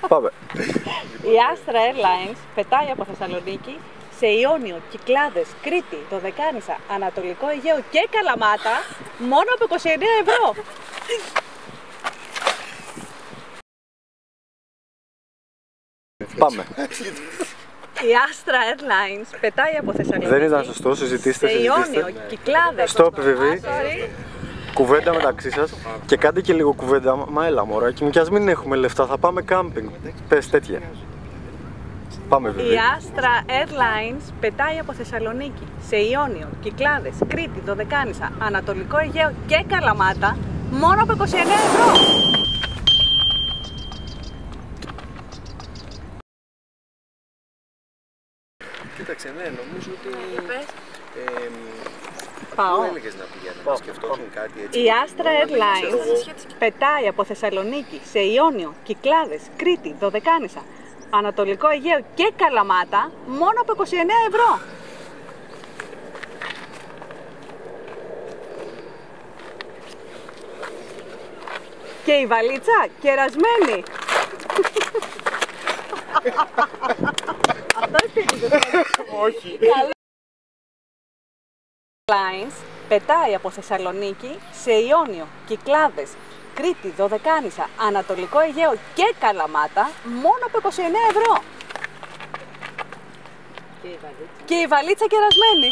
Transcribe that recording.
Πάμε. Η Astra Airlines πετάει από Θεσσαλονίκη σε Ιόνιο, Κυκλάδες, Κρήτη, Δωδεκάνησα, Ανατολικό Αιγαίο και Καλαμάτα μόνο από 29 ευρώ. Πάμε. Η Astra Airlines πετάει από Θεσσαλονίκη. Δεν ήταν σωστό, συζητήστε. Σε Ιόνιο, Κυκλάδες. Stop, Βιβί. Κουβέντα μεταξύ σας και κάντε και λίγο κουβέντα. Μα έλα μωράκι μου, κι ας μην έχουμε λεφτά, θα πάμε κάμπινγκ. Πες τέτοια. Πάμε, Βιβί. Η Astra Airlines πετάει από Θεσσαλονίκη σε Ιόνιο, Κυκλάδες, Κρήτη, Δωδεκάνησα, Ανατολικό Αιγαίο και Καλαμάτα μόνο από 29 ευρώ. Κοίταξε, ναι, νομίζω ότι... Πάω. Πού έλεγες να πηγαίνω, να σκεφτόσουν κάτι έτσι. Η Astra Airlines πετάει από Θεσσαλονίκη σε Ιόνιο, Κυκλάδες, Κρήτη, Δωδεκάνησα, Ανατολικό Αιγαίο και Καλαμάτα μόνο από 29 ευρώ. Και η βαλίτσα κερασμένη. Αυτό είναι. Όχι. Airlines πετάει από Θεσσαλονίκη σε Ιόνιο, Κυκλάδες, Κρήτη, Δωδεκάνησα, Ανατολικό Αιγαίο και Καλαμάτα μόνο από 29 ευρώ. Και η βαλίτσα κερασμένη.